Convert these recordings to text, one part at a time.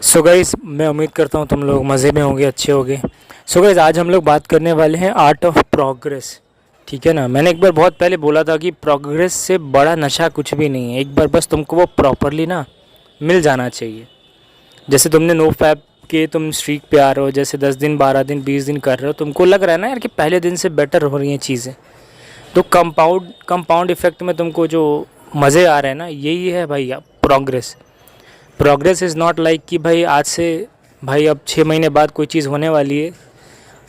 So guys, मैं उम्मीद करता हूँ तुम लोग मज़े में होंगे, अच्छे होंगे। सो गाइस, आज हम लोग बात करने वाले हैं आर्ट ऑफ प्रोग्रेस। ठीक है ना। मैंने एक बार बहुत पहले बोला था कि प्रोग्रेस से बड़ा नशा कुछ भी नहीं है। एक बार बस तुमको वो प्रॉपरली ना मिल जाना चाहिए। जैसे तुमने नो फैप के तुम स्ट्रीक पे आ रहे हो, जैसे 10 दिन 12 दिन 20 दिन कर रहे हो, तुमको लग रहा है ना यार कि पहले दिन से बेटर हो रही हैं चीज़ें। तो कंपाउंड इफेक्ट में तुमको जो मज़े आ रहे हैं ना, यही है भाई progress. Progress is not like कि भाई आज से भाई अब 6 महीने बाद कोई चीज़ होने वाली है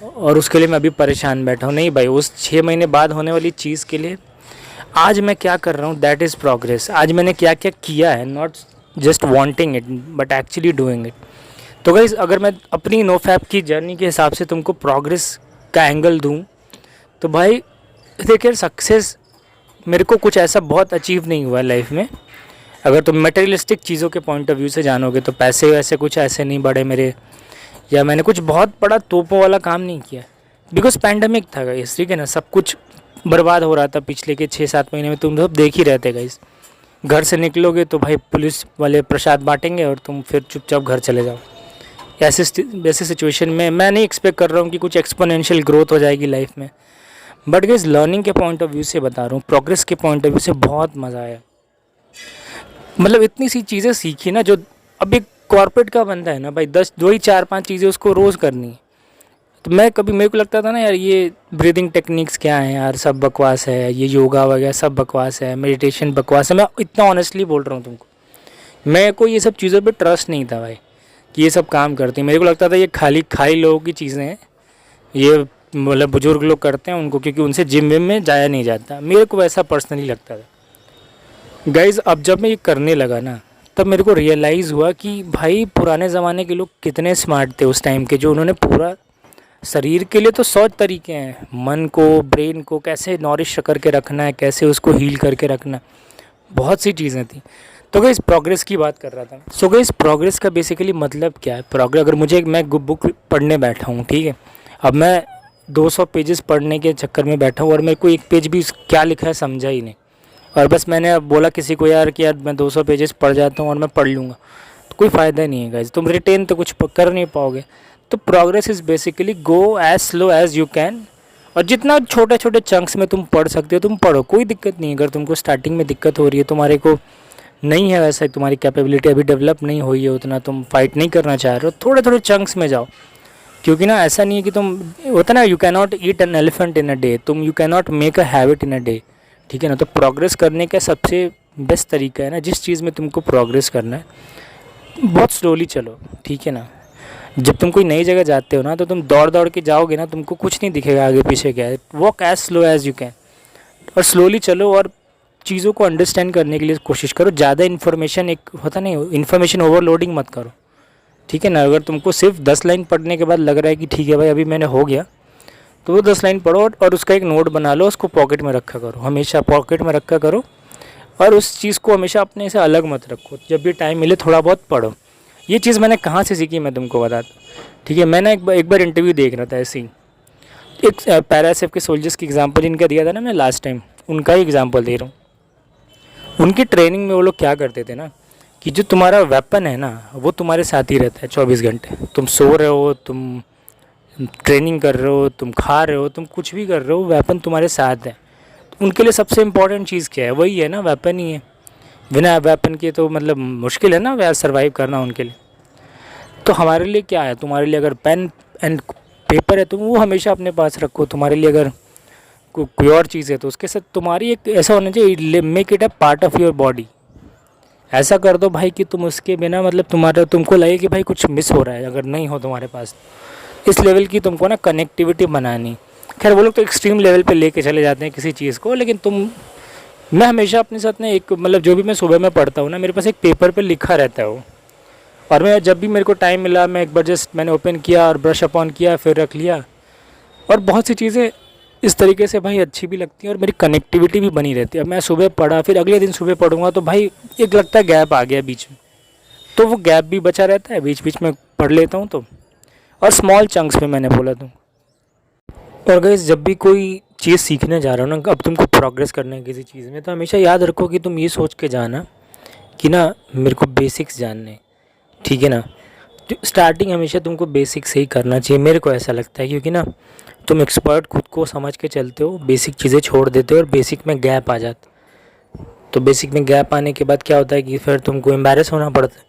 और उसके लिए मैं अभी परेशान बैठा हूँ। नहीं भाई, उस 6 महीने बाद होने वाली चीज़ के लिए आज मैं क्या कर रहा हूँ, दैट इज़ प्रोग्रेस। आज मैंने क्या क्या किया है, not just wanting it but actually doing it. तो गाइस, अगर मैं अपनी नो फैप की जर्नी के हिसाब से तुमको प्रोग्रेस का एंगल दूँ तो भाई देखिए, सक्सेस मेरे को कुछ ऐसा बहुत अचीव नहीं हुआ है लाइफ में। अगर तुम मटेरियलिस्टिक चीज़ों के पॉइंट ऑफ व्यू से जानोगे तो पैसे वैसे कुछ ऐसे नहीं बढ़े मेरे, या मैंने कुछ बहुत बड़ा तोपों वाला काम नहीं किया। बिकॉज पैंडमिक था गाइस, ठीक है ना। सब कुछ बर्बाद हो रहा था पिछले के 6-7 महीने में, तुम सब देख ही रहते गाइस। घर से निकलोगे तो भाई पुलिस वाले प्रसाद बांटेंगे और तुम फिर चुपचाप घर चले जाओ। ऐसे सिचुएशन में मैं नहीं एक्सपेक्ट कर रहा हूँ कि कुछ एक्सपोनेंशियल ग्रोथ हो जाएगी लाइफ में। बट गाइस, लर्निंग के पॉइंट ऑफ व्यू से बता रहा हूँ, प्रोग्रेस के पॉइंट ऑफ व्यू से बहुत मज़ा आया। मतलब इतनी सी चीज़ें सीखी ना, जो अब एक कॉर्पोरेट का बंदा है ना भाई, 10 दो ही 4-5 चीज़ें उसको रोज़ करनी है। तो मैं कभी मेरे को लगता था ना यार, ये ब्रीदिंग टेक्निक्स क्या हैं यार, सब बकवास है, ये योगा वगैरह सब बकवास है, मेडिटेशन बकवास है। मैं इतना ऑनेस्टली बोल रहा हूँ तुमको, मेरे को ये सब चीज़ों पे ट्रस्ट नहीं था भाई कि ये सब काम करती हैं। मेरे को लगता था ये खाली खाली लोगों की चीज़ें हैं, ये मतलब बुजुर्ग लोग करते हैं उनको, क्योंकि उनसे जिम विम में जाया नहीं जाता। मेरे को वैसा पर्सनली लगता था गाइज़। अब जब मैं ये करने लगा ना, तब मेरे को रियलाइज़ हुआ कि भाई पुराने ज़माने के लोग कितने स्मार्ट थे उस टाइम के, जो उन्होंने पूरा शरीर के लिए तो 100 तरीके हैं, मन को ब्रेन को कैसे नॉरिश करके रखना है, कैसे उसको हील करके रखना, बहुत सी चीज़ें थी। तो गाइस, प्रोग्रेस की बात कर रहा था। सो गाइस, प्रोग्रेस का बेसिकली मतलब क्या है। प्रोग्रेस, अगर मुझे मैं बुक पढ़ने बैठा हूँ, ठीक है, अब मैं 200 पेजेस पढ़ने के चक्कर में बैठा हूँ और मेरे को एक पेज भी क्या लिखा है समझा ही नहीं, और बस मैंने अब बोला किसी को यार कि यार मैं 200 पेजेस पढ़ जाता हूँ और मैं पढ़ लूँगा, तो कोई फ़ायदा नहीं है गाइस। तुम रिटेन तो कुछ कर नहीं पाओगे। तो progress is basically go as slow as you can, और जितना छोटे छोटे चंक्स में तुम पढ़ सकते हो तुम पढ़ो, कोई दिक्कत नहीं है। अगर तुमको स्टार्टिंग में दिक्कत हो रही है, तुम्हारे को नहीं है वैसा, तुम्हारी कैपेबिलिटी अभी डेवलप नहीं हुई है उतना, तुम फाइट नहीं करना चाह रहे हो, थोड़े थोड़े चंक्स में जाओ। क्योंकि ना ऐसा नहीं है कि तुम, होता ना, you can not eat an elephant in a day, तुम you can not make a habit in a day. ठीक है ना। तो प्रोग्रेस करने का सबसे बेस्ट तरीका है ना, जिस चीज़ में तुमको प्रोग्रेस करना है, बहुत स्लोली चलो। ठीक है ना। जब तुम कोई नई जगह जाते हो ना, तो तुम दौड़ दौड़ के जाओगे ना, तुमको कुछ नहीं दिखेगा आगे पीछे क्या है। Walk as slow as you can, और स्लोली चलो, और चीज़ों को अंडरस्टैंड करने के लिए कोशिश करो। ज़्यादा इन्फॉर्मेशन, एक होता नहीं, इन्फॉर्मेशन ओवरलोडिंग मत करो। ठीक है ना। अगर तुमको सिर्फ 10 लाइन पढ़ने के बाद लग रहा है कि ठीक है भाई अभी मैंने हो गया, तो वो 10 लाइन पढ़ो और उसका एक नोट बना लो, उसको पॉकेट में रखा करो, हमेशा पॉकेट में रखा करो। और उस चीज़ को हमेशा अपने से अलग मत रखो, जब भी टाइम मिले थोड़ा बहुत पढ़ो। ये चीज़ मैंने कहाँ से सीखी मैं तुमको बताता हूँ। ठीक है, मैंने एक बार इंटरव्यू देख रहा था ऐसे ही, एक पैराएसएफ के सोल्जर्स की एग्जांपल इनका दिया था ना मैं लास्ट टाइम, उनका ही एग्जांपल दे रहा हूँ। उनकी ट्रेनिंग में वो लोग क्या करते थे ना, कि जो तुम्हारा वेपन है ना, वो तुम्हारे साथ ही रहता है 24 घंटे। तुम सो रहे हो, तुम ट्रेनिंग कर रहे हो, तुम खा रहे हो, तुम कुछ भी कर रहे हो, वेपन तुम्हारे साथ है। तो उनके लिए सबसे इम्पोर्टेंट चीज़ क्या है, वही है ना, वेपन ही है। बिना वेपन के तो मतलब मुश्किल है ना सर्वाइव करना उनके लिए। तो हमारे लिए क्या है, तुम्हारे लिए अगर पेन एंड पेपर है तो वो हमेशा अपने पास रखो। तुम्हारे लिए अगर कोई और चीज़ है तो उसके साथ तुम्हारी एक ऐसा होना चाहिए, make it a part of your body. ऐसा कर दो भाई कि तुम उसके बिना मतलब तुमको लगे कि भाई कुछ मिस हो रहा है, अगर नहीं हो तुम्हारे पास। इस लेवल की तुमको ना कनेक्टिविटी बनानी। खैर वो लोग तो एक्सट्रीम लेवल पे लेके चले जाते हैं किसी चीज़ को, लेकिन मैं हमेशा अपने साथ ना एक, मतलब जो भी मैं सुबह में पढ़ता हूँ ना, मेरे पास एक पेपर पे लिखा रहता है वो। और मैं जब भी मेरे को टाइम मिला, मैं एक बार जस्ट मैंने ओपन किया और ब्रश अप ऑन किया, फिर रख लिया। और बहुत सी चीज़ें इस तरीके से भाई अच्छी भी लगती हैं और मेरी कनेक्टिविटी भी बनी रहती है। अब मैं सुबह पढ़ा, फिर अगले दिन सुबह पढ़ूंगा तो भाई एक लगता है गैप आ गया बीच में, तो वो गैप भी बचा रहता है, बीच बीच में पढ़ लेता हूँ। तो और स्मॉल चंक्स में मैंने बोला तो। और गाइस, जब भी कोई चीज़ सीखने जा रहा हो ना, अब तुमको प्रोग्रेस करना है किसी चीज़ में, तो हमेशा याद रखो कि तुम ये सोच के जाना कि ना मेरे को बेसिक्स जानने हैं। ठीक है ना। स्टार्टिंग हमेशा तुमको बेसिक से ही करना चाहिए, मेरे को ऐसा लगता है, क्योंकि ना तुम एक्सपर्ट खुद को समझ के चलते हो, बेसिक चीज़ें छोड़ देते हो और बेसिक में गैप आ जाता है। तो बेसिक में गैप आने के बाद क्या होता है कि फिर तुमको एम्बैरेस होना पड़ता है,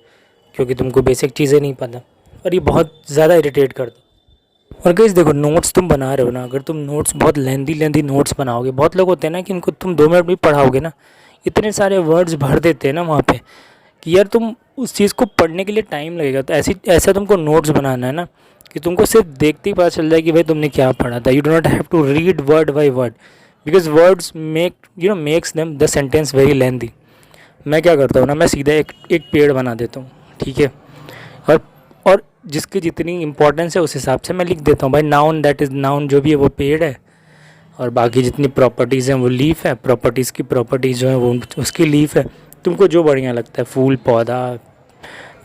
क्योंकि तुमको बेसिक चीज़ें नहीं पता, और ये बहुत ज़्यादा इरिटेट करता है। और गाइस देखो, नोट्स तुम बना रहे हो ना, अगर तुम नोट्स बहुत लेंदी नोट्स बनाओगे, बहुत लोग होते हैं ना कि उनको तुम 2 मिनट भी पढ़ाओगे ना, इतने सारे वर्ड्स भर देते हैं ना वहाँ पे कि यार तुम उस चीज़ को पढ़ने के लिए टाइम लगेगा। तो ऐसा तुमको नोट्स बनाना है ना कि तुमको सिर्फ देखते ही पता चल जाए कि भाई तुमने क्या पढ़ा था। You do not have to read word by word, because words makes them the sentence very lengthy. मैं क्या करता हूँ ना, मैं सीधा एक पेड़ बना देता हूँ, ठीक है, और और जिसकी जितनी इंपॉर्टेंस है उस हिसाब से मैं लिख देता हूँ भाई नाउन, दैट इज़ नाउन, जो भी है वो पेड़ है, और बाकी जितनी प्रॉपर्टीज़ हैं वो लीफ है, प्रॉपर्टीज़ की प्रॉपर्टीज़ जो है वो उसकी लीफ है। तुमको जो बढ़िया लगता है, फूल, पौधा,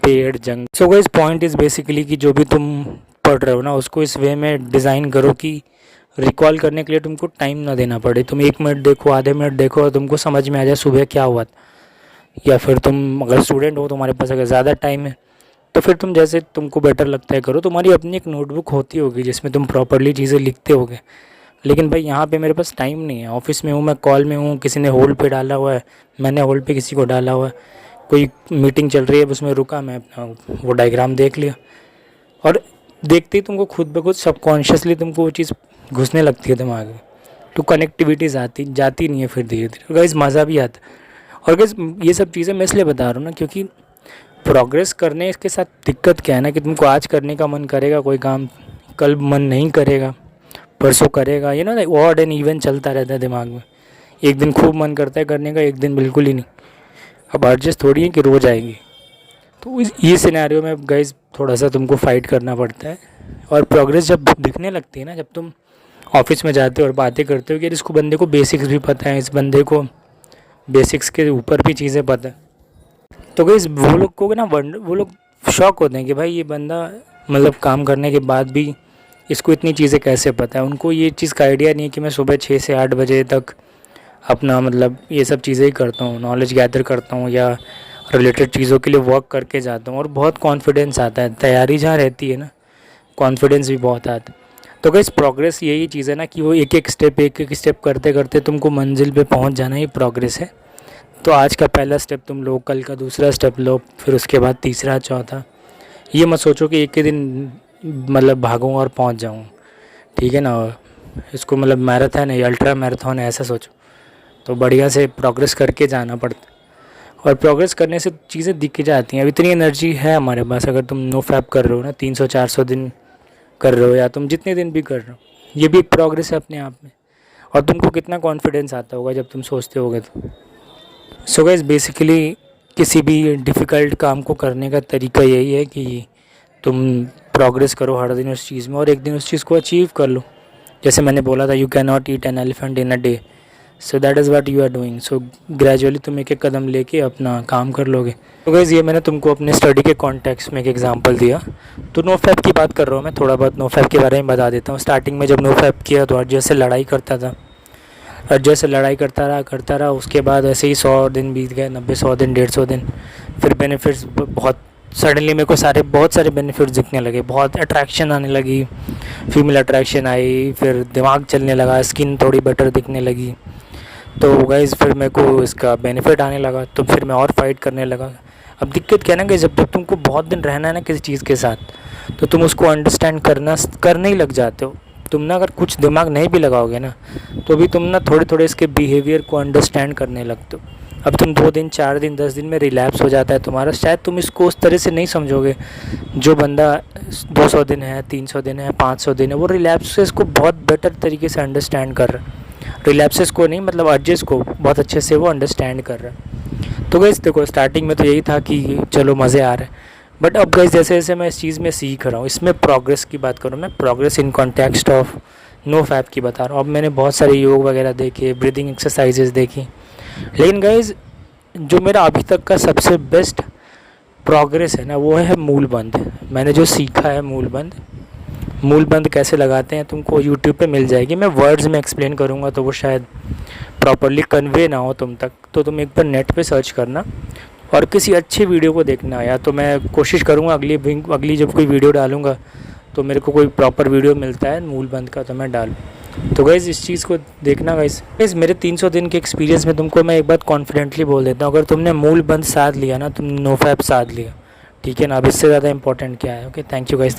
पेड़, जंगल। So guys point is basically कि जो भी तुम पढ़ रहे हो ना उसको इस वे में डिज़ाइन करो कि रिकॉल करने के लिए तुमको टाइम ना देना पड़े। तुम 1 मिनट देखो, आधे मिनट देखो और तुमको समझ में आ जाए सुबह क्या हुआ था। या फिर तुम अगर स्टूडेंट हो, तुम्हारे पास अगर ज़्यादा टाइम है तो फिर तुम जैसे तुमको बेटर लगता है करो। तुम्हारी अपनी एक नोटबुक होती होगी जिसमें तुम प्रॉपरली चीज़ें लिखते होगे। लेकिन भाई यहाँ पे मेरे पास टाइम नहीं है, ऑफिस में हूँ, मैं कॉल में हूँ, किसी ने होल्ड पे डाला हुआ है, मैंने होल्ड पे किसी को डाला हुआ है, कोई मीटिंग चल रही है उसमें रुका, मैं अपना वो डायग्राम देख लिया, और देखते ही तुमको खुद ब खुद सबकॉन्शियसली तुमको वो चीज़ घुसने लगती है दिमाग में, तो कनेक्टिविटीज़ जाती नहीं है फिर धीरे धीरे। गाइस मज़ा भी आता है। और गाइस ये सब चीज़ें मैं इसलिए बता रहा हूँ ना क्योंकि प्रोग्रेस करने के साथ दिक्कत क्या है ना कि तुमको आज करने का मन करेगा कोई काम, कल मन नहीं करेगा, परसों करेगा, ना ऑड एंड इवन चलता रहता है दिमाग में। एक दिन खूब मन करता है करने का, एक दिन बिल्कुल ही नहीं। अब एडजस्ट थोड़ी है कि रोज़ आएगी। तो ये सिनेरियो में गाइस थोड़ा सा तुमको फाइट करना पड़ता है। और प्रोग्रेस जब दिखने लगती है ना, जब तुम ऑफिस में जाते हो और बातें करते हो कि इसको बंदे को बेसिक्स भी पता है, इस बंदे को बेसिक्स के ऊपर भी चीज़ें पता है, तो गाइस वो लोग को ना वो लोग शॉक होते हैं कि भाई ये बंदा मतलब काम करने के बाद भी इसको इतनी चीज़ें कैसे पता है। उनको ये चीज़ का आइडिया नहीं है कि मैं सुबह 6 से 8 बजे तक अपना मतलब ये सब चीज़ें ही करता हूँ, नॉलेज गैदर करता हूँ या रिलेटेड चीज़ों के लिए वर्क करके जाता हूँ, और बहुत कॉन्फिडेंस आता है। तैयारी जहाँ रहती है ना, कॉन्फिडेंस भी बहुत आता है। तो गाइस प्रोग्रेस यही चीज़ है ना कि वो एक एक स्टेप करते करते तुमको मंजिल पे पहुँच जाना ही प्रोग्रेस है। तो आज का पहला स्टेप तुम लो, कल का दूसरा स्टेप लो, फिर उसके बाद तीसरा, चौथा। ये मत सोचो कि एक ही दिन मतलब भागूँ और पहुँच जाऊँ, ठीक है ना। इसको मतलब मैराथन है, अल्ट्रा मैराथन है, ऐसा सोचो। तो बढ़िया से प्रोग्रेस करके जाना पड़ता है, और प्रोग्रेस करने से चीज़ें दिख जाती हैं। अब इतनी एनर्जी है हमारे पास, अगर तुम नो फैप कर रहे हो ना, 300-400 दिन कर रहे हो, या तुम जितने दिन भी कर रहे हो, ये भी एक प्रोग्रेस है अपने आप में। और तुमको कितना कॉन्फिडेंस आता होगा जब तुम सोचते होगे तो। सो गाइस बेसिकली किसी भी डिफ़िकल्ट काम को करने का तरीका यही है कि तुम प्रोग्रेस करो हर दिन उस चीज़ में, और एक दिन उस चीज़ को अचीव कर लो। जैसे मैंने बोला था, you can not eat an elephant in a day, so that is what you are doing. So gradually तुम एक एक कदम लेके अपना काम कर लोगे। तो गाइस ये मैंने तुमको अपने स्टडी के कॉन्टेक्स्ट में एक एग्जांपल दिया। तो नो फैप की बात कर रहा हूँ मैं, थोड़ा बहुत नो फैप के बारे में बता देता हूँ। स्टार्टिंग में जब नो फैप किया तो अर्जय से लड़ाई करता था, अर्जय से लड़ाई करता रहा। उसके बाद ऐसे ही 100 दिन बीत गए, 90, 100 दिन, 150 दिन। फिर बेनिफिट्स बहुत सडनली मेरे को बहुत सारे बेनिफिट्स दिखने लगे, बहुत अट्रैक्शन आने लगी, फीमेल अट्रैक्शन आई, फिर दिमाग चलने लगा, स्किन थोड़ी बेटर दिखने लगी। तो गाइस फिर मेरे को इसका बेनिफिट आने लगा, तो फिर मैं और फाइट करने लगा। अब दिक्कत क्या है ना कि जब तक तुमको बहुत दिन रहना है ना किसी चीज़ के साथ, तो तुम उसको अंडरस्टैंड करने ही लग जाते हो। तुम ना अगर कुछ दिमाग नहीं भी लगाओगे ना, तो भी तुम ना थोड़े थोड़े इसके बिहेवियर को अंडरस्टैंड करने लगते हो। अब तुम 2 दिन, 4 दिन, 10 दिन में रिलैप्स हो जाता है तुम्हारा, शायद तुम इसको उस तरह से नहीं समझोगे। जो बंदा 200 दिन है, 300 दिन है, 500 दिन है, वो रिलैप्सेस को बहुत बेटर तरीके से अंडरस्टैंड कर रहा है। रिलैप्सेस को नहीं, मतलब अर्जेस को बहुत अच्छे से वो अंडरस्टैंड कर रहा है। तो गाइस देखो, स्टार्टिंग में तो यही था कि चलो मज़े आ रहे हैं, बट अब गाइस जैसे जैसे मैं इस चीज़ में सीख रहा हूँ, इसमें प्रोग्रेस की बात करूँ, मैं progress in context of no fap की बता रहा हूँ। अब मैंने बहुत सारे योग वगैरह देखे, ब्रीदिंग एक्सरसाइजेज देखी, लेकिन गाइस जो मेरा अभी तक का सबसे बेस्ट प्रोग्रेस है ना, वो है मूल बंद। मैंने जो सीखा है मूल बंद कैसे लगाते हैं तुमको यूट्यूब पे मिल जाएगी। मैं वर्ड्स में एक्सप्लेन करूँगा तो वो शायद प्रॉपरली कन्वे ना हो तुम तक, तो तुम एक बार नेट पे सर्च करना, और किसी अच्छी वीडियो को देखना। या तो मैं कोशिश करूँगा अगली जब कोई वीडियो डालूँगा तो मेरे को कोई प्रॉपर वीडियो मिलता है मूल बंद का तो मैं डालूँ। तो गाइज़ इस चीज़ को देखना गाइज़ मेरे 300 दिन के एक्सपीरियंस में तुमको मैं एक बात कॉन्फिडेंटली बोल देता हूँ, अगर तुमने मूल बंद साध लिया ना, तुम नोफैप साध लिया, ठीक है ना। अब इससे ज़्यादा इंपॉर्टेंट क्या है। Okay, thank you guys.